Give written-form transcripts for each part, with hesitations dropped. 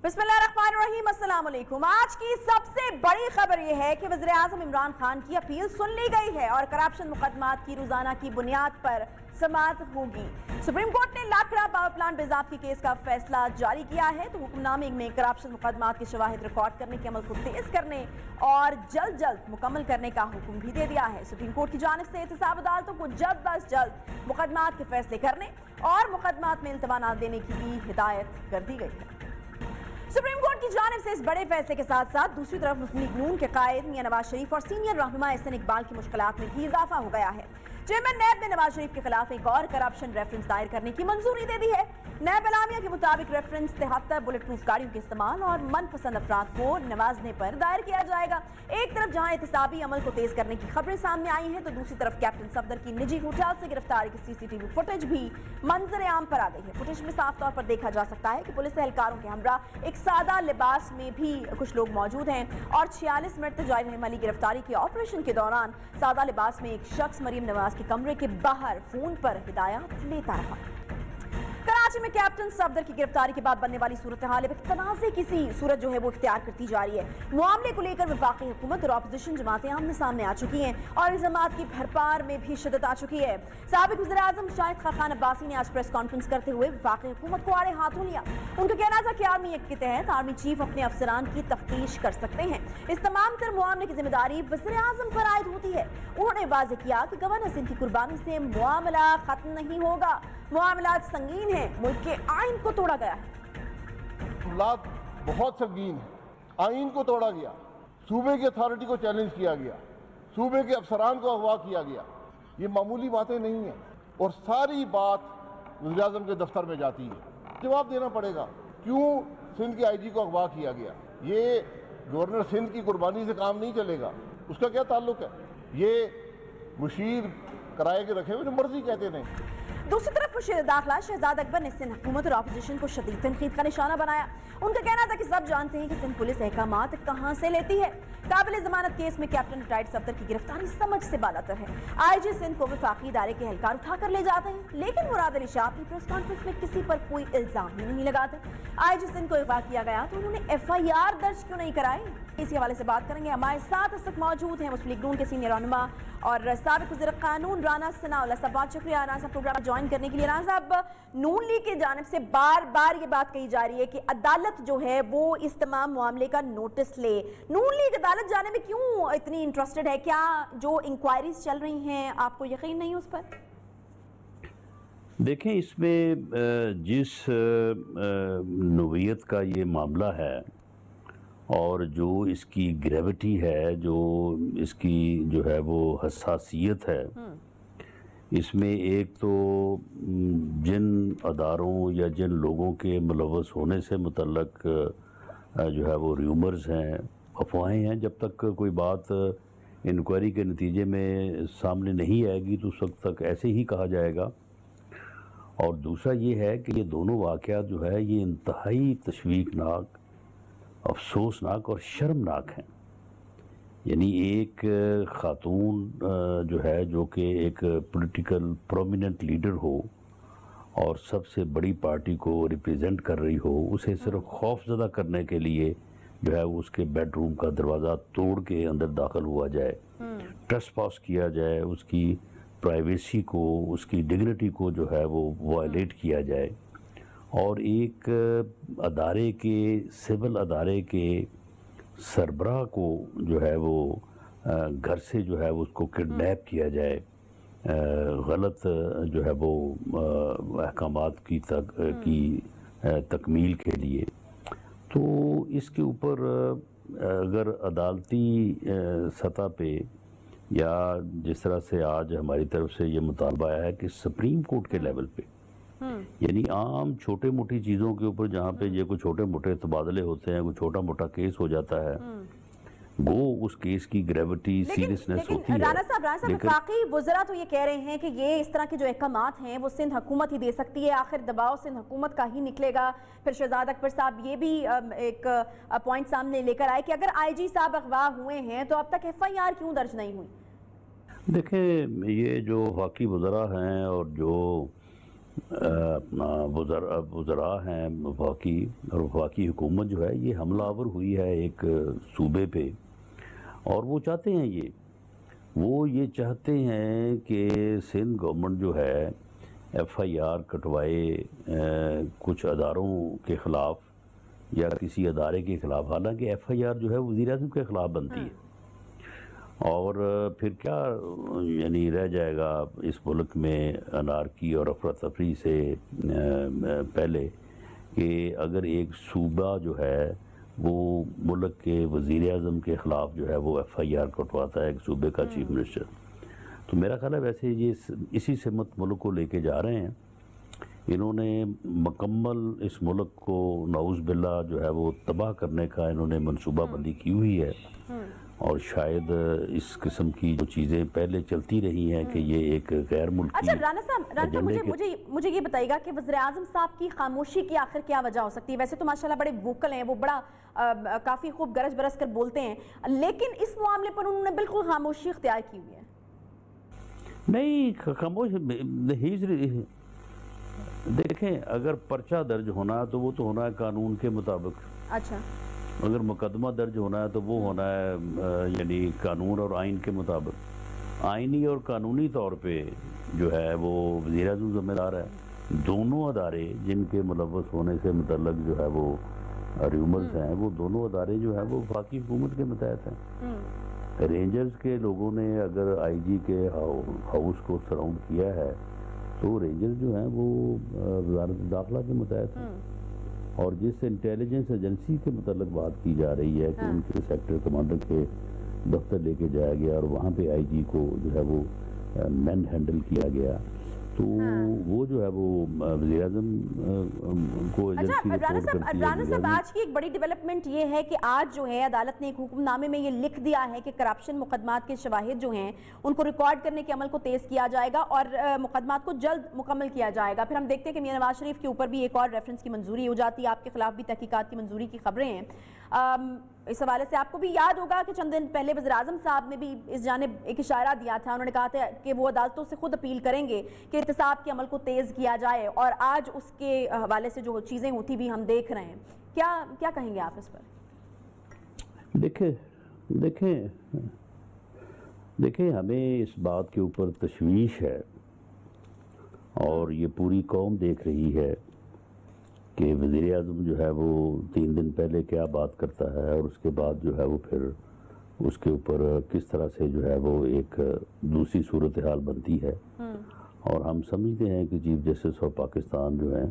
बिस्मिल्लाहिर्रहमानिर्रहीम, अस्सलाम वालेकुम। आज की सबसे बड़ी खबर यह है कि वज़ीर-ए-आज़म इमरान खान की अपील सुन ली गई है और करप्शन मुकदमात की रोजाना की बुनियाद पर समाअत होगी। सुप्रीम कोर्ट ने लाखड़ा पावर प्लांट बेज़ाब्ती केस का फैसला जारी किया है तो हुक्मनामे में करप्शन मुकदमात के शवाहिद रिकॉर्ड करने के अमल को तेज करने और जल्द जल्द मुकम्मल करने का हुक्म भी दे दिया है। सुप्रीम कोर्ट की जानिब से एहतसाब अदालतों को जल्द अज जल्द मुकदमात के फैसले करने और मुकदमात में इल्तवा न देने की भी हिदायत कर दी गई है। सुप्रीम कोर्ट की जानिब से इस बड़े फैसले के साथ साथ दूसरी तरफ मुस्लिम लीग नून के कायद मियां नवाज शरीफ और सीनियर रहनुमा एहसन इकबाल की मुश्किलात में भी इजाफा हो गया है। चेयरमैन नैब ने नवाज शरीफ के खिलाफ एक और करप्शन रेफरेंस दायर करने की मंजूरी दे दी है। नैब एलामिया के मुताबिक रेफरेंस 73 बुलेट प्रूफ गाड़ियों के इस्तेमाल और मनपसंद अफराद को नवाजने पर दायर किया जाएगा। एक तरफ जहां एहतसाबी अमल को तेज करने की खबरें सामने आई हैं तो दूसरी तरफ कैप्टन सफदर की निजी होटल से गिरफ्तारी की सीसीटीवी फुटेज भी मंजर आम पर आ गई है। फुटेज में साफ तौर पर देखा जा सकता है कि पुलिस एहलकारों के हमरा एक सादा लिबास में भी कुछ लोग मौजूद हैं और 46 मिनट तक जारी रहने वाली गिरफ्तारी के ऑपरेशन के दौरान सादा लिबास में एक शख्स मरीम नवाज के कमरे के बाहर फोन पर हिदायत लेता रहा। कराची में कैप्टन सफदर की गिरफ्तारी के बाद बनने वाली सूरत हाल तनाज़े की सी सूरत जो है वो इख्तियार करती जा रही है। मामले को लेकर वफाकी हुकूमत और अपोजिशन जमातें आमने सामने आ चुकी हैं और इल्जामात की भरपार में भी शिद्दत आ चुकी है। साबिक वज़ीर-ए-आज़म शाहिद खान अब्बासी ने आज प्रेस कॉन्फ्रेंस करते हुए वफाकी हुकूमत को आड़े हाथों लिया। उनका कहना था कि आर्मी एक्ट के तहत आर्मी चीफ अपने अफसरान की तफ्तीश कर सकते हैं। इस तमाम तर मामले की जिम्मेदारी वज़ीर-ए-आज़म पर आयद होती है। उन्होंने वाज़ेह किया कि गवर्नर सिंध की कुर्बानी से मामला खत्म नहीं होगा, मामला संगीन है, मुल्क के आइन को तोड़ा गया है। मामलात बहुत संगीन है, आइन को तोड़ा गया, सूबे की अथॉरिटी को चैलेंज किया गया, सूबे के अफसरान को अगवा किया गया। ये मामूली बातें नहीं हैं और सारी बात वज़ीर-ए-आज़म के दफ्तर में जाती है। जवाब देना पड़ेगा क्यों सिंध के आईजी को अगवा किया गया। ये गवर्नर सिंध की कुर्बानी से काम नहीं चलेगा, उसका क्या ताल्लुक है। ये मुशीर कराए के रखे हुए जो मर्जी कहते नहीं। दूसरी तरफ मुशीर दाखिला शहजाद अकबर ने सिंध हुकूमत और अपोजिशन को शदीद तनकीद का निशाना बनाया। उनका कहना था कि सब जानते हैं कि सिंध पुलिस अहकामात कहां से लेती है। काबिल जमानत केस में कैप्टन रिटायर्ड सफदर की गिरफ्तारी समझ से बालातर है। आईजी सिंध को वफाकी इदारे के एहलकार उठाकर ले जाते हैं, लेकिन मुराद अली शाह अपनी प्रेस कॉन्फ्रेंस में किसी पर कोई इल्जाम ही नहीं लगाते। आईजी सिंध को अगवा किया गया तो उन्होंने FIR दर्ज क्यों नहीं कराई, इसी हवाले से बात करेंगे। हमारे साथ इस वक्त मौजूद हैं मुस्लिम लीग नून के सीनियर रहनुमा और साबिक वज़ीर कानून राना सनाउल्लाह साहब। बहुत शुक्रिया राना साहब प्रोग्राम ज्वाइन करने के लिए। राना साहब, नून लीग की जानिब से बार बार ये बात कही जा रही है कि अदालत जो है वो इस तमाम मामले का नोटिस ले। नून लीग अदालत जाने में क्यों इतनी इंटरेस्टेड है? क्या जो इंक्वायरीज चल रही हैं आपको यकीन नहीं उस पर? देखें, इसमें जिस नोवियत का ये मामला है और जो इसकी ग्रेविटी है, जो इसकी जो है वो हसासियत है, इसमें एक तो जिन अदारों या जिन लोगों के मुलव्वस होने से मुतल्लक जो है वो र्यूमर्स हैं, अफवाहें हैं, जब तक कोई बात इंक्वायरी के नतीजे में सामने नहीं आएगी तो उस वक्त तक ऐसे ही कहा जाएगा। और दूसरा ये है कि ये दोनों वाक़यात जो है ये इंतहाई तशवीकनाक, अफसोसनाक और शर्मनाक हैं। यानी एक ख़ातून जो है जो कि एक पॉलिटिकल प्रोमिनेंट लीडर हो और सबसे बड़ी पार्टी को रिप्रेजेंट कर रही हो, उसे सिर्फ खौफज़दा करने के लिए जो है उसके बेडरूम का दरवाज़ा तोड़ के अंदर दाखिल हुआ जाए, ट्रेसपास किया जाए, उसकी प्राइवेसी को, उसकी डिग्निटी को जो है वो वायलेट किया जाए और एक अदारे के, सिविल अदारे के सरबराह को जो है वो घर से जो है उसको किडनैप किया जाए गलत जो है वो अहकामात की तकमील के लिए। तो इसके ऊपर अगर अदालती सतह पे या जिस तरह से आज हमारी तरफ से ये मुतालबा आया है कि सुप्रीम कोर्ट के लेवल पे, यानी आम छोटे मोटी चीज़ों के ऊपर जहाँ पे ये कोई छोटे मोटे तबादले होते हैं, कोई छोटा मोटा केस हो जाता है, वो उस केस की ग्रेविटी सीरियसनेस होती है। राना साहब वफाकी वज़रा तो ये कह रहे हैं कि ये इस तरह के जो अहकामात हैं वो सिंध हुकूमत ही दे सकती है, आखिर दबाव सिंध हुकूमत का ही निकलेगा। फिर शहजाद अकबर साहब ये भी एक पॉइंट सामने लेकर आए कि अगर IG साहब अगवा हुए हैं तो अब तक FIR क्यों दर्ज नहीं हुई? देखें, ये जो वफाकी वज़रा हैं और जो اپنا وزراء ہیں وفاقی، اور وفاقی حکومت جو ہے یہ حملہ آور ہوئی ہے ایک صوبے پہ، اور وہ چاہتے ہیں یہ چاہتے ہیں کہ سندھ گورنمنٹ جو ہے ایف آئی آر کٹوائے کچھ اداروں کے خلاف یا کسی ادارے کے خلاف، حالانکہ ایف آئی آر جو ہے وزیر اعظم کے خلاف بنتی ہے، اور پھر کیا یعنی رہ جائے گا اس ملک میں انارکی اور افراتفری سے پہلے کہ اگر ایک صوبہ جو ہے وہ ملک کے وزیر اعظم کے خلاف جو ہے وہ ایف آئی آر کٹواتا ہے ایک صوبے کا چیف منسٹر. تو میرا خیال ہے ویسے یہ اسی سمت ملک کو لے کے جا رہے ہیں. انہوں نے مکمل اس ملک کو نعوذ باللہ جو ہے وہ تباہ کرنے کا انہوں نے منصوبہ بندی کی ہوئی ہے، اور شاید اس قسم کی جو چیزیں پہلے چلتی رہی ہیں کہ یہ ایک غیر ملکی. اچھا رانا صاحب مجھے یہ بتائیے گا کہ وزیر اعظم صاحب کی خاموشی کی آخر کیا وجہ ہو سکتی ہے؟ ویسے تو ماشاءاللہ بڑے ووکل ہیں، وہ بڑا کافی خوب گرج برس کر بولتے ہیں، لیکن اس معاملے پر انہوں نے بالکل خاموشی اختیار کی ہوئی ہے. نہیں خاموش دیکھیں، اگر پرچہ درج ہونا تو وہ تو ہونا ہے قانون کے مطابق. اچھا. اگر مقدمہ درج ہونا ہے تو وہ ہونا ہے یعنی قانون اور آئین کے مطابق. آئینی اور قانونی طور پہ جو ہے وہ وزیر اعظم ذمہ دار ہے. دونوں ادارے جن کے ملوث ہونے سے متعلق جو ہے وہ ریومرز ہیں، وہ دونوں ادارے جو ہیں وہ وفاقی حکومت کے متحد ہیں. رینجرز کے لوگوں نے اگر آئی جی کے ہاؤس کو سراؤنڈ کیا ہے تو رینجرز جو ہیں وہ وزارت داخلہ کے متحد ہیں، اور جس انٹیلیجنس ایجنسی کے متعلق بات کی جا رہی ہے کہ ان کے سیکٹر کمانڈر کے دفتر لے کے جایا گیا اور وہاں پہ آئی جی کو جو ہے وہ مین ہینڈل کیا گیا، تو وہ جو ہے وہ وزیر اعظم کو ایجنسی رپورٹ کرتی ہے. رانا صاحب آج کی ایک بڑی ڈیولپمنٹ یہ ہے کہ آج جو ہے عدالت نے ایک حکم نامے میں یہ لکھ دیا ہے کہ کرپشن مقدمات کے شواہد جو ہیں ان کو ریکارڈ کرنے کے عمل کو تیز کیا جائے گا اور مقدمات کو جلد مکمل کیا جائے گا. پھر ہم دیکھتے ہیں کہ میاں نواز شریف کے اوپر بھی ایک اور ریفرنس کی منظوری ہو جاتی ہے، آپ کے خلاف بھی تحقیقات کی منظوری کی خبریں ہیں. اس حوالے سے آپ کو بھی یاد ہوگا کہ چند دن پہلے وزیر اعظم صاحب نے بھی اس جانب ایک اشارہ دیا تھا. انہوں نے کہا تھا کہ وہ عدالتوں سے خود اپیل کریں گے کہ احتساب کے عمل کو تیز کیا جائے، اور آج اس کے حوالے سے جو چیزیں ہوتی بھی ہم دیکھ رہے ہیں. کیا کہیں گے آپ اس پر؟ دیکھیں ہمیں اس بات کے اوپر تشویش ہے، اور یہ پوری قوم دیکھ رہی ہے کہ وزیر اعظم جو ہے وہ 3 دن پہلے کیا بات کرتا ہے، اور اس کے بعد جو ہے وہ پھر اس کے اوپر کس طرح سے جو ہے وہ ایک دوسری صورتحال بنتی ہے. اور ہم سمجھتے ہیں کہ چیف جسٹس آف پاکستان جو ہیں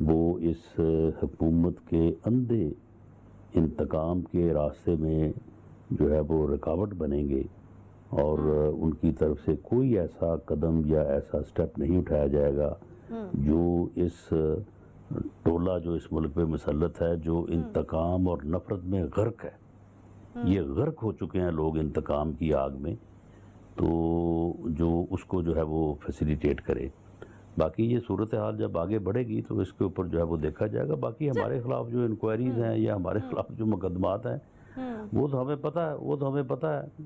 وہ اس حکومت کے اندھے انتقام کے راستے میں جو ہے وہ رکاوٹ بنیں گے، اور ان کی طرف سے کوئی ایسا قدم یا ایسا سٹیپ نہیں اٹھایا جائے گا جو اس ٹولہ جو اس ملک پہ مسلط ہے، جو انتقام اور نفرت میں غرق ہے. یہ غرق ہو چکے ہیں لوگ انتقام کی آگ میں، تو جو اس کو جو ہے وہ فیسیلیٹیٹ کرے. باقی یہ صورتحال جب آگے بڑھے گی تو اس کے اوپر جو ہے وہ دیکھا جائے گا. باقی ہمارے خلاف جو انکوائریز ہیں یا ہمارے خلاف جو مقدمات ہیں وہ تو ہمیں پتہ ہے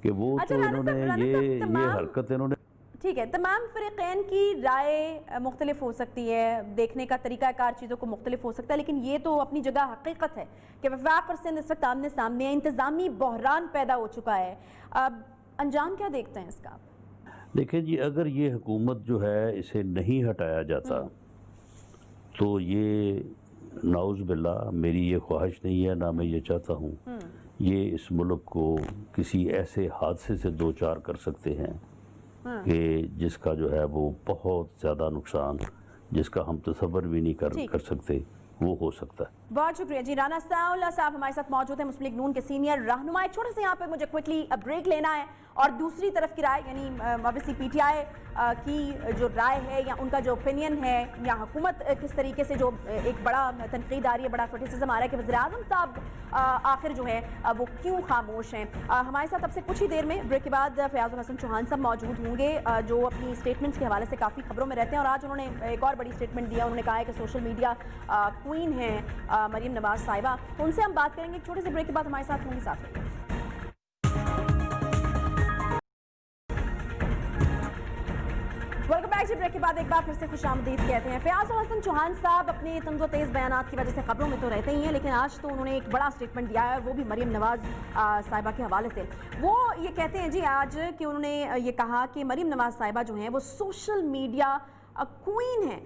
کہ وہ تو انہوں نے یہ حرکت انہوں نے. ٹھیک ہے، تمام فریقین کی رائے مختلف ہو سکتی ہے، دیکھنے کا طریقہ کار چیزوں کو مختلف ہو سکتا ہے، لیکن یہ تو اپنی جگہ حقیقت ہے کہ وفاق اور سندھ اس وقت آمنے سامنے ہے. انتظامی بحران پیدا ہو چکا ہے. اب انجام کیا دیکھتے ہیں اس کا؟ دیکھیں جی، اگر یہ حکومت جو ہے اسے نہیں ہٹایا جاتا تو یہ نعوذ باللہ، میری یہ خواہش نہیں ہے، نہ میں یہ چاہتا ہوں، یہ اس ملک کو کسی ایسے حادثے سے دوچار کر سکتے ہیں کہ جس کا جو ہے وہ بہت زیادہ نقصان، جس کا ہم تصور بھی نہیں کر سکتے، وہ ہو سکتا ہے. بہت شکریہ جی. رانا ثناء اللہ صاحب ہمارے ساتھ موجود ہیں، مسلم لیگ نون کے سینئر رہنما. چھوٹے سے یہاں پہ مجھے کوئکلی بریک لینا ہے، اور دوسری طرف کی رائے یعنی obviously پی ٹی آئی کی جو رائے ہے یا ان کا جو اوپینین ہے، یا حکومت کس طریقے سے جو ایک بڑا تنقید آ رہی ہے، بڑا کرٹیسزم آ رہا ہے کہ وزیر اعظم صاحب آخر جو ہے وہ کیوں خاموش ہیں. ہمارے ساتھ اب سے کچھ ہی دیر میں بریک کے بعد فیاض الحسن چوہان صاحب موجود ہوں گے، جو اپنی اسٹیٹمنٹس کے حوالے سے کافی خبروں میں رہتے ہیں، اور آج انہوں نے ایک اور بڑی اسٹیٹمنٹ دیا. انہوں نے کہا ہے کہ سوشل میڈیا کوئین ہیں مریم نواز صاحبہ. تو ان سے ہم بات کریں گے. چھوٹے سے بریک کے بعد ہمارے ساتھ ہوں گے. ساتھ ویلکم بیک. एक्शन ब्रेक के बाद एक बार फिर से खुशामदीद कहते हैं। फयाज हसन चौहान साहब अपने तंज़ो तेज़ बयानात की वजह से खबरों में तो रहते ही हैं, लेकिन आज तो उन्होंने एक बड़ा स्टेटमेंट दिया है और वो भी मरीम नवाज़ साहिबा के हवाले से। वो ये कहते हैं जी आज कि उन्होंने ये कहा कि मरीम नवाज़ साहिबा जो हैं वो सोशल मीडिया क्वीन है,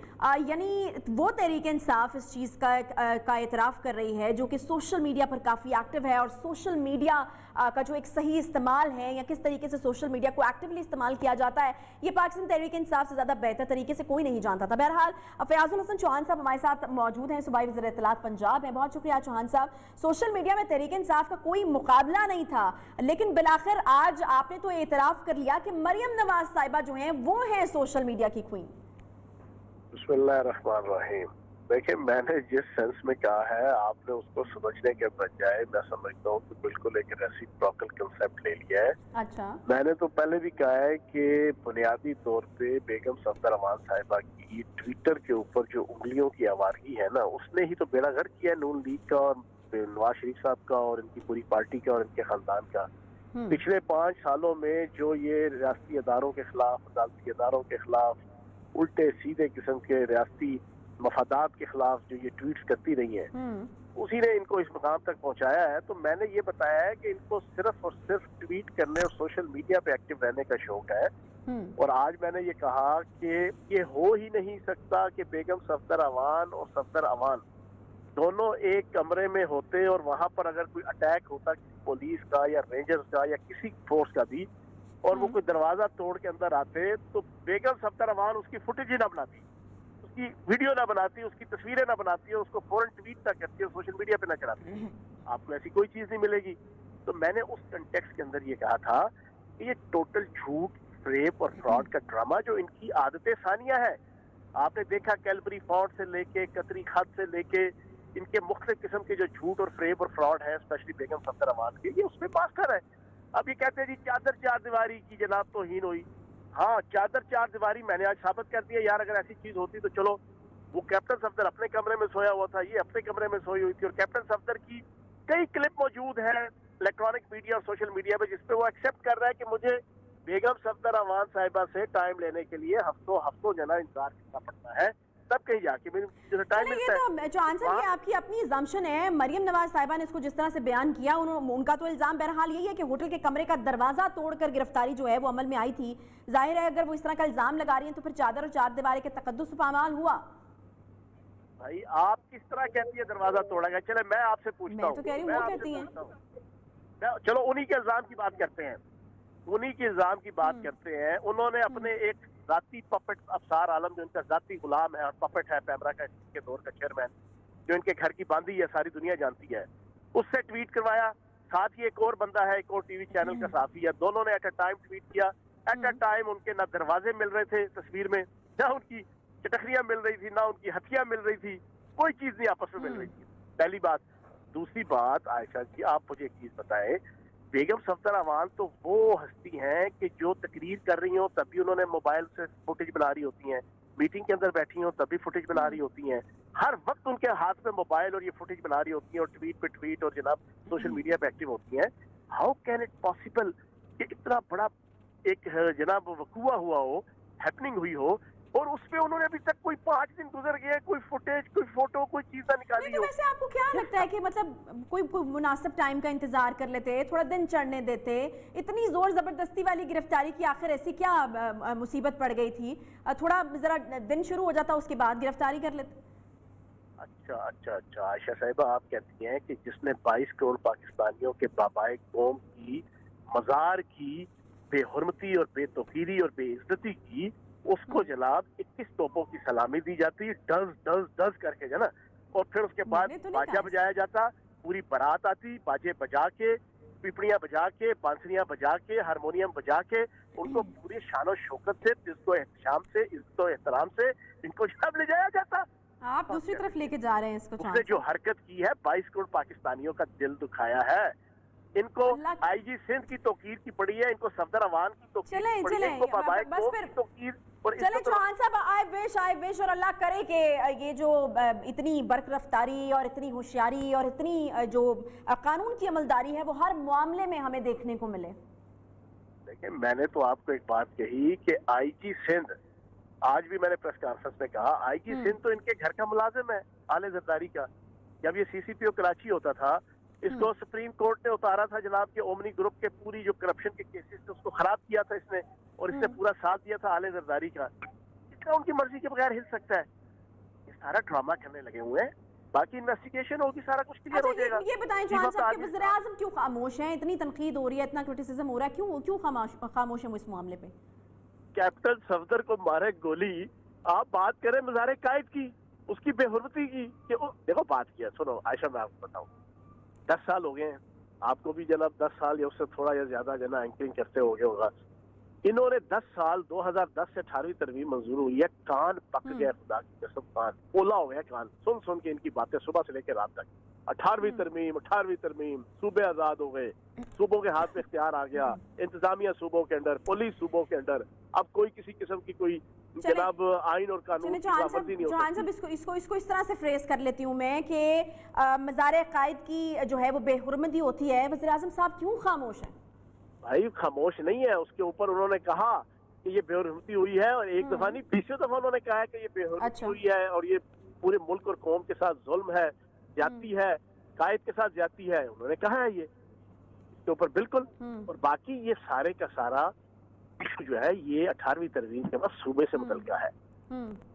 यानी वो तहरीक इंसाफ इस चीज़ का एतराफ़ कर रही है जो कि सोशल मीडिया पर काफ़ी एक्टिव है, और सोशल मीडिया का जो एक सही इस्तेमाल है या किस तरीके से सोशल मीडिया को एक्टिवली इस्तेमाल किया जाता है, ये पाकिस्तान तहरीक इंसाफ से ज़्यादा बेहतर तरीके से कोई नहीं जानता था। बहरहाल फयाजुल हसन चौहान साहब हमारे साथ मौजूद हैं, सूबाई वज़ीर इत्तलात पंजाब हैं। बहुत शुक्रिया चौहान साहब। सोशल मीडिया में तहरीक इंसाफ का कोई मुकाबला नहीं था, लेकिन बिलाखिर आज आपने तो एतराफ़ कर लिया कि मरीम नवाज़ साहिबा जो हैं वो हैं सोशल मीडिया की क्वीन। बिस्मिल्लाहिर्रहमानिर्रहीम। देखिए, मैंने जिस सेंस में कहा है आपने उसको समझने के बजाय मैं समझता हूँ कि बिल्कुल एक रेसिप्रोकल कंसेप्ट ले लिया है। अच्छा, मैंने तो पहले भी कहा है कि बुनियादी तौर पे बेगम सफदर अमान साहिबा की ट्विटर के ऊपर जो उंगलियों की आवारगी है ना, उसने ही तो बेड़ा गर्क किया है नून लीग का और नवाज शरीफ साहब का और इनकी पूरी पार्टी का और इनके खानदान का। पिछले 5 सालों में जो ये रियासती अदारों के खिलाफ, अदालती अदारों के खिलाफ, उल्टे सीधे किस्म के रियासती मफादात के खिलाफ जो ये ट्वीट्स करती रही हैं, उसी ने इनको इस मुकाम तक पहुंचाया है। तो मैंने ये बताया है कि इनको सिर्फ और सिर्फ ट्वीट करने और सोशल मीडिया पे एक्टिव रहने का शौक है। और आज मैंने ये कहा कि ये हो ही नहीं सकता कि बेगम सफदर अवान और सफदर अवान दोनों एक कमरे में होते और वहां पर अगर कोई अटैक होता किसी पुलिस का या रेंजर्स का या किसी फोर्स का भी, और वो कोई दरवाजा तोड़ के अंदर आते, तो बेगम सफदर अवान उसकी फुटेज ही ना बनाती, उसकी वीडियो ना बनाती, उसकी तस्वीरें ना बनाती और उसको फौरन ट्वीट ना करती और सोशल मीडिया पे ना चढ़ाती। आपको ऐसी कोई चीज नहीं मिलेगी। तो मैंने उस कंटेक्स्ट के अंदर ये कहा था कि ये टोटल झूठ, रेप और फ्रॉड का ड्रामा जो इनकी आदतें सानिया है। आपने देखा कैलबरी फॉन्ट से लेके कतरी खत से लेके इनके मुख्तलिफ किस्म के जो झूठ और फ्रेब और फ्रॉड है, स्पेशली बेगम सफदर अवान के, ये उसमें मास्टर है। अब ये कहते हैं जी चादर चार दीवारी की जनाब तौहीन हुई। हाँ, चादर चार दीवारी मैंने आज साबित कर दिया यार। अगर ऐसी चीज होती तो चलो, वो कैप्टन सफदर अपने कमरे में सोया हुआ था, ये अपने कमरे में सोई हुई थी, और कैप्टन सफदर की कई क्लिप मौजूद है इलेक्ट्रॉनिक मीडिया और सोशल मीडिया पे जिसपे वो एक्सेप्ट कर रहा है कि मुझे बेगम सफदर अवान साहिबा से टाइम लेने के लिए हफ्तों जना इंतजार करना पड़ता है, तब कहीं जाके मेरे टाइम मिलता है। तो जो आंसर ये आपकी अपनी अजम्पशन है। मरियम नवाज साहिबा ने इसको जिस तरह से बयान किया, उनका तो इल्जाम बहरहाल यही है कि होटल के कमरे का दरवाजा तोड़कर गिरफ्तारी जो है वो अमल में आई थी। जाहिर है अगर वो इस तरह का इल्जाम लगा रही हैं तो फिर चादर और चार दीवारी के तकद्दुस पे अमाल हुआ। भाई आप किस तरह कहती है दरवाजा तोड़ा गया? चले मैं आपसे पूछता हूँ, मैं तो कह रही हूँ वो कहती हैं। चलो उन्हीं के इल्जाम की बात करते हैं, उन्हीं के इल्जाम की बात करते हैं। उन्होंने अपने एक जाती पपेट अफसार आलम जो इनका जाती गुलाम है और पपेट है, पैमरा का के दौर का चेयरमैन, जो इनके घर की बांदी है, सारी दुनिया जानती है, उससे ट्वीट करवाया। साथ ही एक और बंदा है, एक और टीवी चैनल का साथी है, दोनों ने एट अ टाइम ट्वीट किया। एट अ टाइम उनके ना दरवाजे मिल रहे थे तस्वीर में, ना उनकी चटखरियां मिल रही थी, ना उनकी हथियां मिल रही थी, कोई चीज नहीं आपस में मिल रही थी। पहली बात। दूसरी बात, आयशा जी आप मुझे एक चीज बताएं, बेगम सफदर अवान तो वो हस्ती हैं कि जो तकरीर कर रही हो तब भी उन्होंने मोबाइल से फुटेज बना रही होती हैं, मीटिंग के अंदर बैठी हो तब भी फुटेज बना रही होती हैं, हर वक्त उनके हाथ में मोबाइल और ये फुटेज बना रही होती हैं और ट्वीट पे ट्वीट और जनाब सोशल मीडिया पे एक्टिव होती हैं। हाउ कैन इट पॉसिबल कि इतना बड़ा एक जनाब वकूआ हुआ हो, हैपनिंग हुई हो, और उस पे उन्होंने अभी तक कोई 5 दिन गुजर गए, कोई फुटेज, कोई फोटो, कोई चीज ना निकाली हो। वैसे आपको क्या लगता है कि मतलब कोई मुनासिब टाइम का इंतजार कर लेते, थोड़ा दिन चढ़ने देते? इतनी जोर जबरदस्ती वाली गिरफ्तारी की आखिर ऐसी क्या मुसीबत पड़ गई थी? थोड़ा जरा दिन शुरू हो जाता उसके बाद गिरफ्तारी कर लेते। अच्छा आयशा साहिबा, आप कहती हैं कि जिसने 22 करोड़ पाकिस्तानियों के बाबाए कौम की मजार की बेहुरमती और बेतौकीरी और बेइज्जती की, उसको जनाब 21 तोपों की सलामी दी जाती, डज करके जना, और फिर उसके बाद बाजा बजाया जाता, पूरी बारात आती, बाजे बजा के, पिपड़ियां बजा के, बांसुरियां बजा के, हारमोनियम बजा के, उनको पूरी शानो शौकत से, इज्जतो एहतशाम से, इज्जतो एहतराम से इनको जनाब ले जाया जाता। आप दूसरी तरफ लेके जा रहे हैं इसको। उसने जो हरकत की है 22 करोड़ पाकिस्तानियों का दिल दुखाया है। इनको आईजी सिंध की तौकीर की पड़ी है, इनको सफदर अवान की तौकीर की पड़ी है, इनको बाबाए कौम की तौकीर। चले चौहान साहब, आई विश और अल्लाह करे कि ये जो इतनी बर्क रफ्तारी और इतनी होशियारी और इतनी जो कानून की अमलदारी है वो हर मामले में हमें देखने को मिले। देखिए, मैंने तो आपको एक बात कही कि आईजी सिंध آج بھی میں نے پریس کانفرنس میں کہا آئی جی سندھ تو ان کے گھر کا ملازم ہے آل زرداری کا. جب یہ سی سی پی او کراچی ہوتا تھا اس کو سپریم کورٹ نے اتارا تھا جناب کہ اومنی گروپ کے پوری جو کرپشن کے کیسز تھے اس کو خراب کیا تھا اس نے, اور اس نے پورا ساتھ دیا تھا آل زرداری کا. اس کا ان کی مرضی کے بغیر ہل سکتا ہے. یہ سارا ڈرامہ کرنے لگے ہوئے ہیں. باقی انویسٹیگیشن ہوگی, سارا کچھ کلیئر ہو جائے گا. یہ بتائیں چوہان صاحب کہ وزیر اعظم کیوں خاموش ہیں؟ اتنی تنقید ہو رہی ہے, اتنا کرٹیسزم ہو رہا ہے, کیوں خاموش ہیں وہ اس معاملے پہ؟ کیپٹن صفدر کو مارے گولی, آپ بات کریں مزار قائد کی, اس کی بے حرمتی کی. کہ دیکھو بات کیا, سنو عائشہ میں آپ کو بتاؤں, 10 سال ہو گئے ہیں آپ کو بھی جناب, 10 سال یا اس سے تھوڑا یا زیادہ جناب اینکرنگ کرتے ہو گئے ہوگا. انہوں نے 10 سال 2010 سے 18ویں ترمیم منظور ہوئی ہے, کان پک گیا خدا کی قسم, کان اولا ہو گیا کان سن کے ان کی باتیں صبح سے لے کے رات تک. 18ویں ترمیم, صوبے آزاد ہو گئے, صوبوں کے ہاتھ میں اختیار آ گیا, انتظامیہ صوبوں کے اندر, پولیس صوبوں کے اندر. اب کوئی کسی قسم کی کوئی جناب آئین اور قانون کی پابندی نہیں ہو چوہان سکتی. صاحب اس کو اس طرح سے فریز کر لیتی ہوں میں کہ مزار قائد کی جو ہے وہ بے حرمتی ہوتی ہے, وزیر اعظم صاحب کیوں خاموش ہیں؟ بھائی خاموش نہیں ہے, اس کے اوپر انہوں نے کہا کہ یہ بے حرمتی ہوئی ہے, اور ایک دفعہ نہیں 20 دفعہ انہوں نے کہا ہے کہ یہ بے حرمتی ہوئی ہے اور یہ پورے ملک اور قوم کے ساتھ ظلم ہے, زیادتی ہے, قائد کے ساتھ زیادتی ہے. انہوں نے کہا ہے یہ اس کے اوپر بالکل. اور باقی یہ سارے کا سارا جو ہے یہ 18ویں ترمیم کے بعد صوبے سے متعلقہ ہے,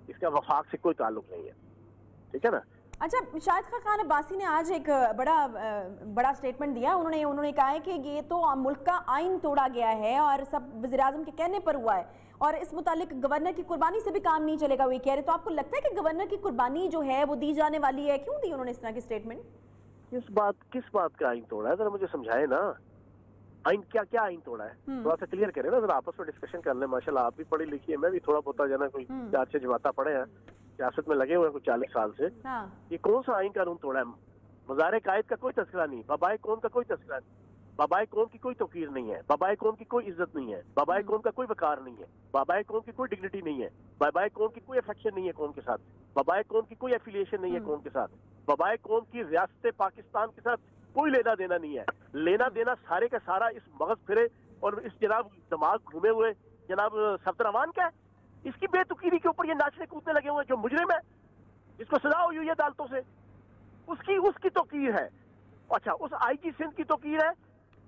اس کا وفاق سے کوئی تعلق نہیں ہے. ٹھیک ہے نا. اچھا, شاہد خاقان عباسی نے آج ایک بڑا سٹیٹمنٹ دیا. انہوں نے کہا ہے کہ یہ تو ملک کا آئین توڑا گیا ہے اور سب وزیر اعظم کے کہنے پر ہوا ہے, اور اس متعلق گورنر کی قربانی سے بھی کام نہیں چلے گا, وہ کہہ رہے. تو آپ کو لگتا ہے کہ گورنر کی قربانی جو ہے وہ دی جانے والی ہے؟ کیوں دی انہوں نے اس طرح کی سٹیٹمنٹ؟ کس بات کا آئین توڑا ہے, ذرا مجھے سمجھائے نا. آئین کیا آئین توڑا ہے, تھوڑا سا کلیئر کریں نا, ذرا آپس میں ڈسکشن کر لیں. ماشاءاللہ آپ بھی پڑھی لکھی ہے, میں بھی تھوڑا بہت جانا کوئی 4-6 جماعتیں پڑھے ہیں, سیاست میں لگے ہوئے ہیں کچھ 40 سال سے. یہ کون سا آئین قانون توڑا ہے؟ مزار قائد کا کوئی تذکرہ نہیں, بابائے قوم کا کوئی تذکرہ نہیں, بابائے قوم کی کوئی توقیر نہیں ہے, بابائے قوم کی کوئی عزت نہیں ہے, بابائے قوم کا کوئی وقار نہیں ہے, بابائے قوم کی کوئی ڈگنیٹی نہیں ہے, بابائے قوم کی کوئی افیکشن نہیں ہے قوم کے ساتھ, بابائے قوم کی کوئی ایفیلیشن نہیں ہے قوم کے ساتھ, بابائے قوم کی ریاست پاکستان کے ساتھ کوئی لینا دینا نہیں ہے. لینا دینا سارے کا سارا اس مغز پھرے اور اس جناب دماغ گھومے ہوئے جناب صفدر امان کا ہے. اس کی بے تقیری کے اوپر یہ ناچنے کودنے لگے ہوئے, جو مجرم ہے جس کو سزا ہوئی ہے عدالتوں سے, اس کی توقیر ہے. اچھا, اس آئی جی سندھ کی توقیر ہے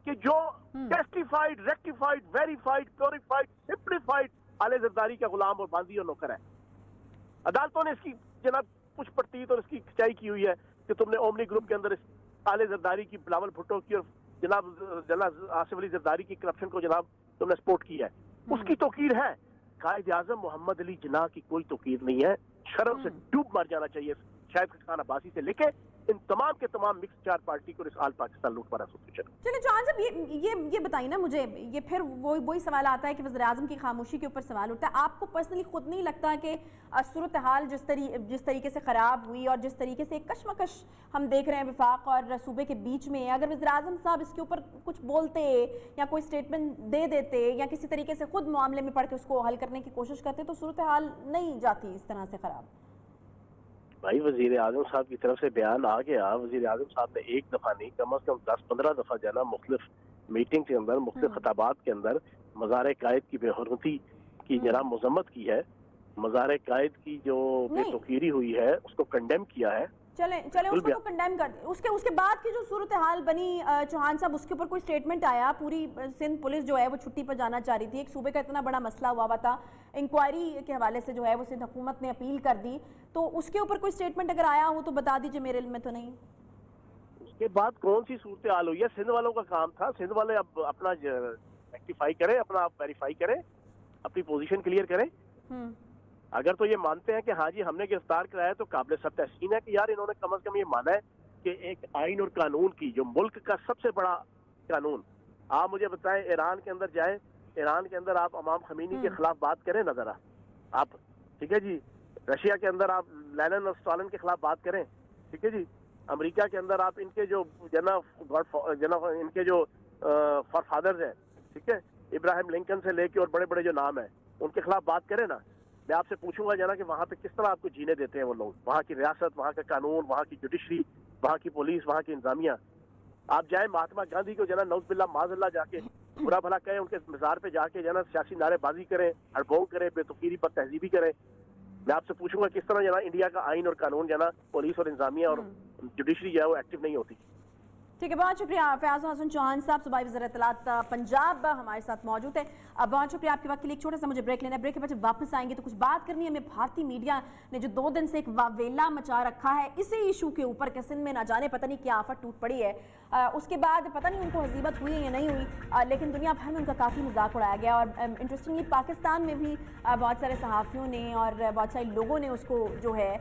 کہ جو ٹیسٹیفائڈ, ریکٹیفائڈ, ویریفائڈ, پیوریفائڈ, سمپلیفائڈ آل زرداری کا غلام اور باندھی اور نوکر ہے. عدالتوں نے اس کی جناب کچھ پرتیت اور اس کی کھچائی کی ہوئی ہے کہ تم نے اومنی گروپ کے اندر اس آل زرداری کی, بلاول بھٹو کی اور جناب آصف علی زرداری کی کرپشن کو جناب تم نے سپورٹ کیا ہے. اس کی توقیر ہے. قائد اعظم محمد علی جناح کی کوئی توقیر نہیں ہے. شرم سے ڈوب مر جانا چاہیے شاہد خاقان عباسی سے لے کے ان تمام کے تمام مکس 4 پارٹی کو, اس آل پاکستان لوٹ مار ایسوسیشن. چلیں چوہان صاحب, یہ بتائیے نا مجھے, یہ پھر وہی سوال آتا ہے کہ وزیر اعظم کی خاموشی کے اوپر سوال اٹھتا ہے. آپ کو پرسنلی خود نہیں لگتا کہ صورتحال جس طریقے سے خراب ہوئی اور جس طریقے سے ایک کشمکش ہم دیکھ رہے ہیں وفاق اور صوبے کے بیچ میں, اگر وزیر اعظم صاحب اس کے اوپر کچھ بولتے یا کوئی سٹیٹمنٹ دے دیتے یا کسی طریقے سے خود معاملے میں پڑھ کے اس کو حل کرنے کی کوشش کرتے تو صورتحال نہیں جاتی اس طرح سے خراب؟ بھائی وزیر اعظم صاحب کی طرف سے بیان آ گیا. وزیر اعظم صاحب نے ایک دفعہ نہیں, کم از کم 10-15 دفعہ جو ہے نا مختلف میٹنگ کے اندر, مختلف خطابات کے اندر مزار قائد کی بے حرمتی کی جناب مذمت کی ہے. مزار قائد کی جو بے توقیری ہوئی ہے اس کو کنڈیم کیا ہے. چلیں اس کو تو کنڈیم کر دیں. اس کے بعد کی جو صورتحال بنی چوہان صاحب, اس کے اوپر کوئی سٹیٹمنٹ آیا؟ پوری سندھ پولیس جو ہے وہ چھٹی پر جانا چاہ رہی تھی, ایک صوبے کا اتنا بڑا مسئلہ ہوا تھا, انکوائری کے حوالے سے جو ہے وہ سندھ حکومت نے اپیل کر دی, تو اس کے اوپر کوئی سٹیٹمنٹ اگر آیا ہو تو بتا دیجئے, میرے علم میں تو نہیں. اس کے بعد کون سی صورتحال ہوئی ہے؟ سندھ والوں کا کام تھا. سندھ والے اب اپنا ریکٹیفائی کریں, اپنا ویریفائی کریں, اپنی پوزیشن کلیئر کریں. اگر تو یہ مانتے ہیں کہ ہاں جی ہم نے گرفتار کرایا تو قابل سب تحسین ہے کہ یار انہوں نے کم از کم یہ مانا ہے کہ ایک آئین اور قانون کی, جو ملک کا سب سے بڑا قانون. آپ مجھے بتائیں, ایران کے اندر جائیں, ایران کے اندر آپ امام خمینی کے خلاف بات کریں نا ذرا آپ, ٹھیک ہے جی. رشیا کے اندر آپ لینن اور اسٹالن کے خلاف بات کریں, ٹھیک ہے جی. امریکہ کے اندر آپ ان کے جو ان کے جو فار فادرز ہیں, ٹھیک ہے, ابراہیم لنکن سے لے کے اور بڑے بڑے جو نام ہیں, ان کے خلاف بات کریں نا. میں آپ سے پوچھوں گا جنا کہ وہاں پہ کس طرح آپ کو جینے دیتے ہیں وہ لوگ, وہاں کی ریاست, وہاں کا قانون, وہاں کی جوڈیشری, وہاں کی پولیس, وہاں کی انتظامیہ. آپ جائیں مہاتما گاندھی کو جنا نوز باللہ معاذ اللہ جا کے बुरा भला कहें, उनके मज़ार पे जाके जो ना सियासी नारेबाजी करें, हड़बोंग करें, बेतुकीरी पर तहजीबी करें। मैं आपसे पूछूंगा किस तरह जो ना इंडिया का आइन और कानून जो ना पुलिस और इंतजामिया और जुडिशरी जो है वो एक्टिव नहीं होती। ठीक है, बहुत शुक्रिया फयाज हसन चौहान साहब, सूबाई वज़ीर इत्तलात पंजाब हमारे साथ मौजूद है। बहुत शुक्रिया आपके वक्त के लिए। एक छोटा सा मुझे ब्रेक लेना है, ब्रेक के बाद जब वापस आएंगे तो कुछ बात करनी है हमें भारतीय मीडिया ने जो 2 दिन से एक वावेला मचा रखा है इसी इशू के ऊपर कि सिंध में ना जाने पता नहीं क्या आफत टूट पड़ी है। उसके बाद पता नहीं उनको हसीबत हुई है या नहीं हुई, लेकिन दुनिया भर में उनका काफ़ी मजाक उड़ाया गया। और इंटरेस्टिंगली पाकिस्तान में भी बहुत सारे सहाफ़ियों ने और बहुत सारे लोगों ने उसको जो है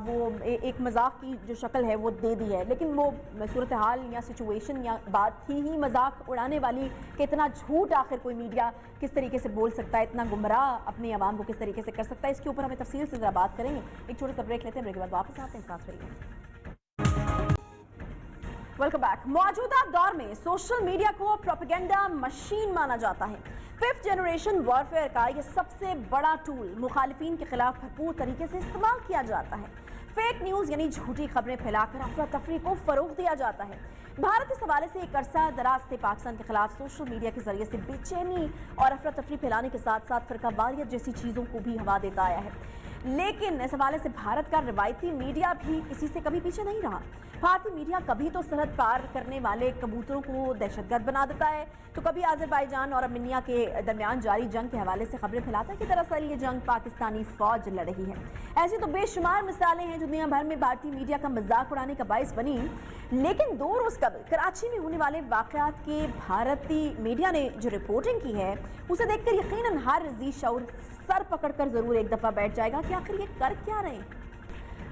वो एक मजाक की जो शक्ल है वो दे दी है। लेकिन वो सूरत हाल या सिचुएशन या बात थी ही मजाक उड़ाने वाली कि इतना झूठ आखिर कोई मीडिया किस तरीके से बोल सकता है, इतना गुमराह अपनी आवाम को किस तरीके से कर सकता है। इसके ऊपर हमें तफसील से ज़रा बात करेंगे। एक छोटा सा ब्रेक लेते हैं, ब्रेक के बाद वापस आते हैं, साथ रहिए। Welcome back. मौजूदा दौर में सोशल मीडिया को प्रोपेगेंडा मशीन माना जाता है। 5th जनरेशन वॉरफेयर का ये सबसे बड़ा टूल मुखालिफिन के खिलाफ भरपूर तरीके से इस्तेमाल किया जाता है। फेक न्यूज़ यानी झूठी खबरें फैलाकर अफरा तफरी को फरोग दिया जाता है। भारत इस हवाले से एक अरसा दराज से पाकिस्तान के खिलाफ सोशल मीडिया के जरिए से बेचैनी और अफरा तफरी फैलाने के साथ साथ फिरकावारियत जैसी चीज़ों को भी हवा देता आया है। लेकिन इस हवाले से भारत का रवायती मीडिया भी किसी से कभी पीछे नहीं रहा। भारतीय मीडिया कभी तो सरहद पार करने वाले कबूतरों को दहशतगर्द बना देता है, तो कभी आज़रबाईजान और अर्मेनिया के दरमियान जारी जंग के हवाले से खबरें फैलाता है कि दरअसल ये जंग पाकिस्तानी फौज लड़ रही है। ऐसी तो बेशुमार मिसालें हैं जो दुनिया भर में भारतीय मीडिया का मजाक उड़ाने का बाइस बनी। लेकिन 2 रोज़ कबल कराची में होने वाले वाक़यात के भारतीय मीडिया ने जो रिपोर्टिंग की है उसे देखकर यकीनन हर ज़ी शऊर सर पकड़कर जरूर एक दफ़ा बैठ जाएगा कि आखिर ये कर क्या रहे हैं।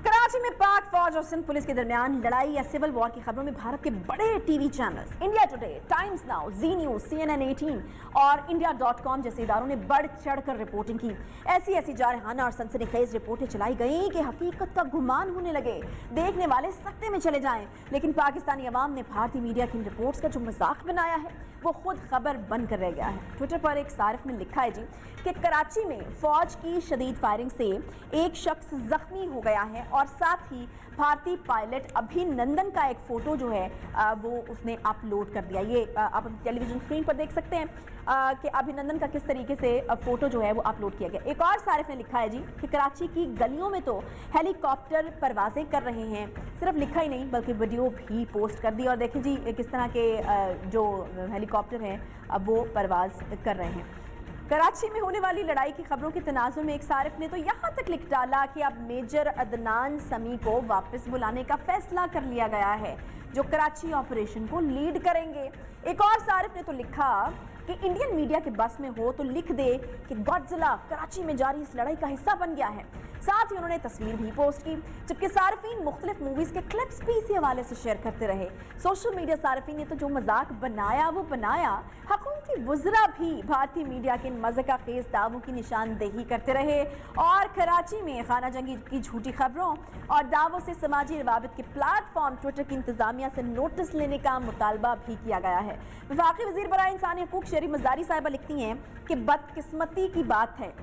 कराची में पाक फौज और सिंध पुलिस के दरमियान लड़ाई या सिविल वॉर की खबरों में भारत के बड़े TV channels India Today, Times Now, Zee News, CNN 18 और India.com जैसे इदारों ने बढ़ चढ़कर रिपोर्टिंग की। ऐसी जारहाना और सनसनीखेज रिपोर्टें चलाई गई कि हकीकत का गुमान होने लगे, देखने वाले सकते में चले जाएं। लेकिन पाकिस्तानी अवाम ने भारतीय मीडिया की इन रिपोर्ट्स का जो मजाक बनाया है वो खुद खबर बनकर रह गया है। ट्विटर पर एक सारिफ ने लिखा है जी कि कराची में फौज की शदीद फायरिंग से एक शख्स जख्मी हो गया है और साथ ही भारतीय पायलट अभिनंदन का एक फ़ोटो जो है वो उसने अपलोड कर दिया। ये आप टेलीविज़न स्क्रीन पर देख सकते हैं कि अभिनंदन का किस तरीके से फ़ोटो जो है वो अपलोड किया गया। एक और सारिफ ने लिखा है जी कि कराची की गलियों में तो हेलीकॉप्टर परवाज़ें कर रहे हैं। सिर्फ लिखा ही नहीं बल्कि वीडियो भी पोस्ट कर दी और देखें जी किस तरह के जो हेलीकॉप्टर हैं अब वो परवाज़ कर रहे हैं। कराची में होने वाली लड़ाई की खबरों के तनाजुर में एक सारिफ ने तो यहाँ तक लिख डाला कि अब मेजर अदनान समी को वापस बुलाने का फैसला कर लिया गया है जो कराची ऑपरेशन को लीड करेंगे। एक और सारिफ ने तो लिखा कि इंडियन मीडिया के बस में हो तो लिख दे कि गॉडजिला कराची में जारी इस लड़ाई का हिस्सा बन गया है। साथ ही उन्होंने तस्वीर भी पोस्ट की, जबकि सारिफीन मुख्तलिफ मूवीज़ के क्लिप्स भी इसी हवाले से शेयर करते रहे। सोशल मीडिया सारिफीन ने तो जो मजाक बनाया वो बनाया, हुकूमती वज़रा भी भारतीय मीडिया के मज़ाक़ खेज़ दावों की निशानदेही करते रहे और कराची में खाना जंगी की झूठी खबरों और दावों से समाजी रवाबित के प्लेटफॉर्म ट्विटर की इंतज़ामिया से नोटिस लेने का मुतालबा भी किया गया है। वफाकी वज़ीर बराए इंसानी हकूक़ शेरी मज़ारी साहिबा लिखती हैं कि बदकिस्मती की बात है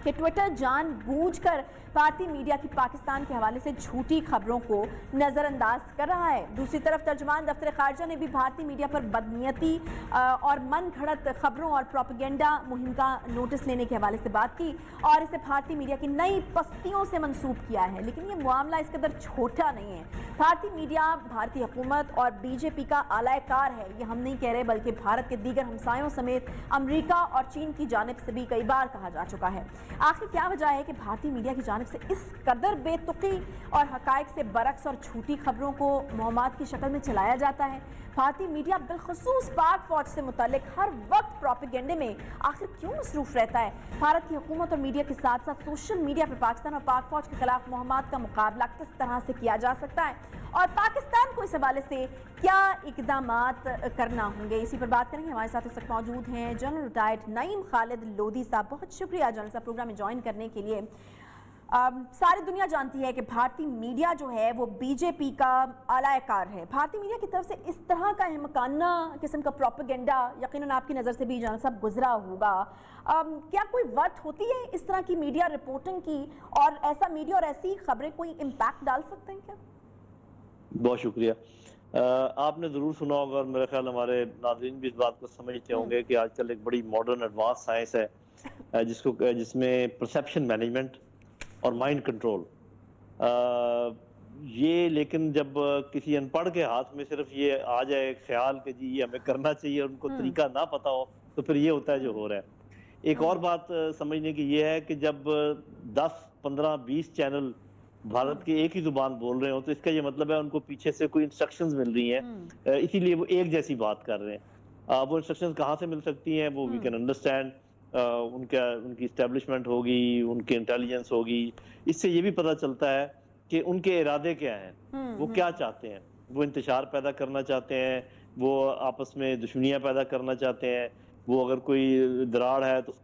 कि ट्विटर जानबूझकर भारतीय मीडिया की पाकिस्तान के हवाले से झूठी खबरों को नज़रअंदाज कर रहा है। दूसरी तरफ तर्जुमान दफ्तर खारजा ने भी भारतीय मीडिया पर बदनीयती और मन घड़त खबरों और प्रोपेगेंडा मुहिम का नोटिस लेने के हवाले से बात की और इसे भारतीय मीडिया की नई पस्तियों से मंसूब किया है। लेकिन ये मामला इस कदर छोटा नहीं है। भारतीय मीडिया भारतीय हुकूमत और बीजेपी का आलाकार है, ये हम नहीं कह रहे बल्कि भारत के दीगर हमसायों समेत अमरीका और चीन की जानिब से भी कई बार कहा जा चुका है। आखिर क्या वजह है कि भारतीय मीडिया की जानिब से इस कदर बेतुकी और हकायक से बरक्स और झूठी खबरों को मुहम्मद की शक्ल में चलाया जाता है? भारतीय मीडिया बिलखुसूस पाक फौज से मुतालिक हर वक्त प्रोपेगेंडे में आखिर क्यों मसरूफ रहता है? भारत की हुकूमत और मीडिया के साथ साथ सोशल मीडिया पर पाकिस्तान और पाक फौज के खिलाफ मुहम्मद का मुकाबला किस तरह से किया जा सकता है और पाकिस्तान को इस हवाले से क्या इकदामात करना होंगे, इसी पर बात करेंगे। हमारे साथ इस वक्त मौजूद हैं जनरल रिटायर्ड नईम खालिद लोधी साहब। बहुत शुक्रिया जनरल साहब प्रोग्राम में ज्वाइन करने के लिए। सारी दुनिया जानती है कि भारतीय मीडिया जो है वो बीजेपी का आलाकार है। भारतीय मीडिया की तरफ से इस तरह का अहमकाना किस्म का प्रोपेगेंडा यकीनन आपकी नज़र से भी जनरल साहब गुजरा होगा। क्या कोई वक्त होती है इस तरह की मीडिया रिपोर्टिंग की और ऐसा मीडिया और ऐसी खबरें कोई इम्पैक्ट डाल सकते हैं क्या? बहुत शुक्रिया। آپ نے ضرور سنا ہوگا اور میرے خیال ہمارے ناظرین بھی اس بات کو سمجھتے ہوں گے کہ آج کل ایک بڑی ماڈرن ایڈوانس سائنس ہے جس میں پرسیپشن مینجمنٹ اور مائنڈ کنٹرول، یہ لیکن جب کسی ان پڑھ کے ہاتھ میں صرف یہ آ جائے خیال کہ جی یہ ہمیں کرنا چاہیے، ان کو طریقہ نہ پتا ہو، تو پھر یہ ہوتا ہے جو ہو رہا ہے۔ ایک اور بات سمجھنے کی یہ ہے کہ جب 10 15 20 چینل بھارت کی ایک ہی زبان بول رہے ہوں تو اس کا یہ مطلب ہے ان کو پیچھے سے کوئی انسٹرکشنز مل رہی ہیں، اسی لیے وہ ایک جیسی بات کر رہے ہیں۔ وہ انسٹرکشنز کہاں سے مل سکتی ہیں، وہ وی کین انڈرسٹینڈ، ان کی اسٹیبلشمنٹ ہوگی، ان کی انٹیلیجنس ہوگی، اس سے یہ بھی پتہ چلتا ہے کہ ان کے ارادے کیا ہیں، وہ کیا چاہتے ہیں۔ وہ انتشار پیدا کرنا چاہتے ہیں، وہ آپس میں دشمنیاں پیدا کرنا چاہتے ہیں، وہ اگر کوئی دراڑ ہے تو اس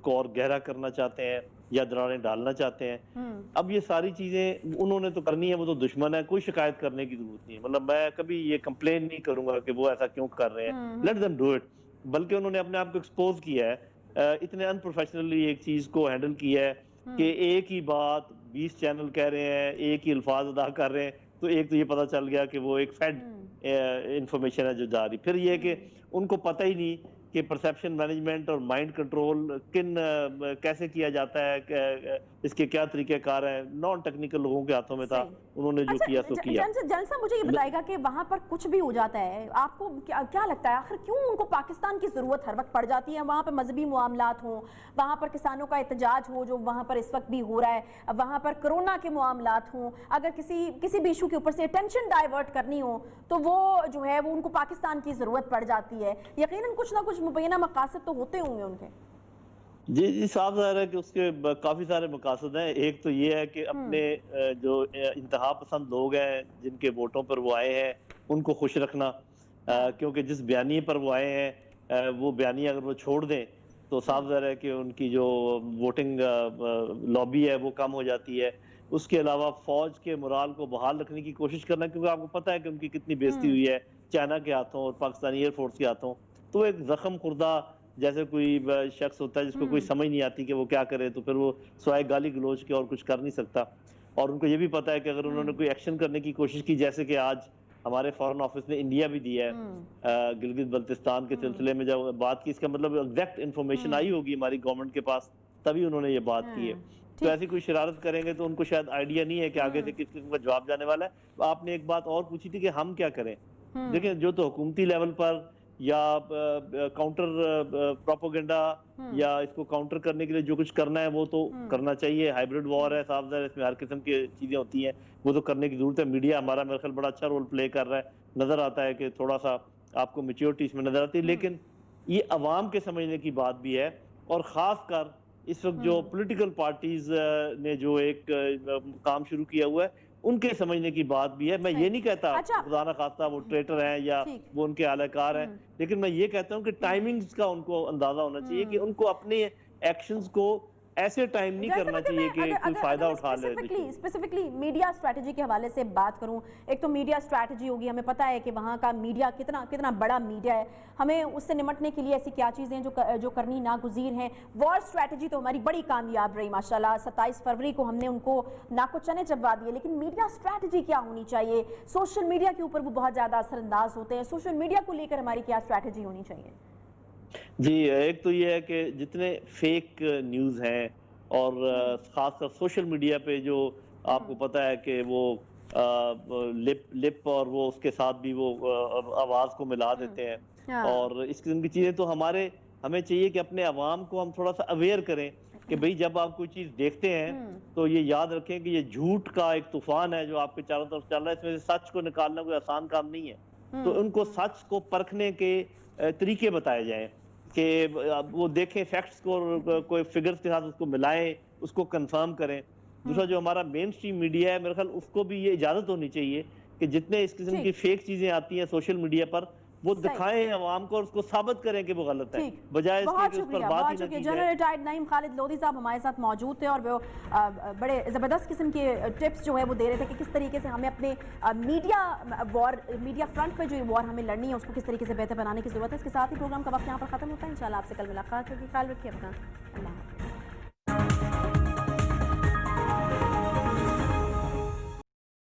کو اور گہرا کرنا چاہتے ہیں یا دراڑیں ڈالنا چاہتے ہیں۔ اب یہ ساری چیزیں انہوں نے تو کرنی ہے، وہ تو دشمن ہے، کوئی شکایت کرنے کی ضرورت نہیں ہے، مطلب میں کبھی یہ کمپلین نہیں کروں گا کہ وہ ایسا کیوں کر رہے ہیں، لیٹ them ڈو اٹ، بلکہ انہوں نے اپنے آپ کو ایکسپوز کیا ہے، اتنے ان پروفیشنلی ایک چیز کو ہینڈل کیا ہے کہ ایک ہی بات 20 چینل کہہ رہے ہیں، ایک ہی الفاظ ادا کر رہے ہیں، تو ایک تو یہ پتہ چل گیا کہ وہ ایک فیڈ انفارمیشن ہے جو جا رہی۔ پھر یہ کہ ان کو پتہ ہی نہیں کہ پرسیپشن مینجمنٹ اور مائنڈ کنٹرول کیسے کیا جاتا ہے، اس کے کیا طریقہ کار ہیں، نان ٹیکنیکل لوگوں کے ہاتھوں میں تھا، انہوں نے جو کیا سو کیا۔ جنرل صاحب مجھے یہ بتائے گا کہ وہاں پر کچھ بھی ہو جاتا ہے، آپ کو کیا لگتا ہے آخر کیوں ان کو پاکستان کی ضرورت ہر وقت پڑ جاتی ہے؟ وہاں پر مذہبی معاملات ہوں، وہاں پر کسانوں کا احتجاج ہو جو وہاں پر اس وقت بھی ہو رہا ہے، وہاں پر کرونا کے معاملات ہوں، اگر کسی بھی ایشو کے اوپر سے اٹینشن ڈائیورٹ کرنی ہو تو وہ جو ہے وہ ان کو پاکستان کی ضرورت پڑ جاتی ہے۔ یقیناً کچھ نہ کچھ مبینہ مقاصد تو ہوتے ہوں گے ان کے۔ جی صاف ظاہر ہے کہ اس کے کافی سارے مقاصد ہیں۔ ایک تو یہ ہے کہ اپنے جو انتہا پسند لوگ ہیں جن کے ووٹوں پر وہ آئے ہیں ان کو خوش رکھنا، کیونکہ جس بیانیے پر وہ آئے ہیں وہ بیانیے اگر وہ چھوڑ دیں تو صاف ظاہر ہے کہ ان کی جو ووٹنگ لابی ہے وہ کم ہو جاتی ہے۔ اس کے علاوہ فوج کے مرال کو بحال رکھنے کی کوشش کرنا، کیونکہ آپ کو پتہ ہے کہ ان کی کتنی بےزتی ہوئی ہے چائنا کے ہاتھوں اور پاکستانی ایئر فورس کے ہاتھوں، تو ایک زخم خوردہ جیسے کوئی شخص ہوتا ہے جس کو کوئی سمجھ نہیں آتی کہ وہ کیا کرے، تو پھر وہ سوائے گالی گلوچ کے اور کچھ کر نہیں سکتا۔ اور ان کو یہ بھی پتہ ہے کہ اگر انہوں نے کوئی ایکشن کرنے کی کوشش کی، جیسے کہ آج ہمارے فارن آفس نے انڈیا بھی دیا ہے گلگت بلتستان کے سلسلے میں جب بات کی، اس کا مطلب ایگزیکٹ انفارمیشن آئی ہوگی ہماری گورنمنٹ کے پاس، تبھی انہوں نے یہ بات کی ہے۔ تو ایسی کوئی شرارت کریں گے تو ان کو شاید آئیڈیا نہیں ہے کہ آگے سے کس قسم کا جواب جانے والا ہے۔ آپ نے ایک بات اور پوچھی تھی کہ ہم کیا کریں، دیکھیں جو تو حکومتی لیول پر یا کاؤنٹر پروپیگنڈا یا اس کو کاؤنٹر کرنے کے لیے جو کچھ کرنا ہے وہ تو کرنا چاہیے، ہائیبرڈ وار ہے، صاف ظاہر اس میں ہر قسم کی چیزیں ہوتی ہیں، وہ تو کرنے کی ضرورت ہے۔ میڈیا ہمارا میرے خیال بڑا اچھا رول پلے کر رہا ہے، نظر آتا ہے کہ تھوڑا سا آپ کو میچیورٹی اس میں نظر آتی ہے، لیکن یہ عوام کے سمجھنے کی بات بھی ہے، اور خاص کر اس وقت جو پولیٹیکل پارٹیز نے جو ایک کام شروع کیا ہوا ہے ان کے سمجھنے کی بات بھی ہے۔ میں یہ نہیں کہتا خدا نہ خواستہ وہ ٹریٹر ہیں یا وہ ان کے اعلی کار ہیں، لیکن میں یہ کہتا ہوں کہ ٹائمنگز کا ان کو اندازہ ہونا چاہیے کہ ان کو اپنے ایکشنز کو ایسے ٹائم نہیں کرنا چاہیے کہ کوئی فائدہ اٹھا لے۔ اسپیسیفکلی میڈیا اسٹریٹجی کے حوالے سے بات کروں، ایک تو میڈیا اسٹریٹجی ہوگی، ہمیں پتہ ہے کہ وہاں کا میڈیا کتنا بڑا میڈیا ہے، ہمیں اس سے نمٹنے کے لیے ایسی کیا چیزیں جو کرنی ناگزیر ہیں۔ وار اسٹریٹجی تو ہماری بڑی کامیاب رہی ماشاءاللہ، 27 فروری کو ہم نے ان کو ناک و چنے چبوا دیے، لیکن میڈیا اسٹریٹجی کیا ہونی چاہیے؟ سوشل میڈیا کے اوپر وہ بہت زیادہ اثر انداز ہوتے ہیں، سوشل میڈیا کو لے کر ہماری کیا اسٹریٹجی ہونی چاہیے؟ جی ایک تو یہ ہے کہ جتنے فیک نیوز ہیں اور خاص کر سوشل میڈیا پہ جو آپ کو پتہ ہے کہ وہ لپ اور وہ اس کے ساتھ بھی وہ آواز کو ملا دیتے ہیں، اور اس قسم کی چیزیں، تو ہمیں چاہیے کہ اپنے عوام کو ہم تھوڑا سا اویئر کریں کہ بھئی جب آپ کوئی چیز دیکھتے ہیں تو یہ یاد رکھیں کہ یہ جھوٹ کا ایک طوفان ہے جو آپ کے چاروں طرف چل رہا ہے، اس میں سے سچ کو نکالنا کوئی آسان کام نہیں ہے، تو ان کو سچ کو پرکھنے کے طریقے بتائے جائیں کہ وہ دیکھیں فیکٹس کو، کوئی فگرز کے ساتھ اس کو ملائیں، اس کو کنفرم کریں۔ دوسرا جو ہمارا مین سٹریم میڈیا ہے، میرے خیال اس کو بھی یہ اجازت ہونی چاہیے کہ جتنے اس قسم کی فیک چیزیں آتی ہیں سوشل میڈیا پر وہ دکھائیں عوام کو اور اس کو ثابت کریں کہ وہ غلط ہے، بجائے اس کے کہ اس پر بات ہی نہ کی جائے۔ جنرل ریٹائرڈ نعیم خالد لودھی صاحب ہمارے ساتھ موجود تھے اور وہ بڑے زبردست قسم کے ٹپس جو ہے وہ دے رہے تھے کہ کس طریقے سے ہمیں اپنے میڈیا فرنٹ پہ جو یہ وار ہمیں لڑنی ہے اس کو کس طریقے سے بہتر بنانے کی ضرورت ہے۔ اس کے ساتھ ہی پروگرام کا وقت یہاں پر ختم ہوتا ہے، انشاءاللہ آپ سے کل ملاقات ہوگی، خیال رکھیے اپنا، اللہ حافظ۔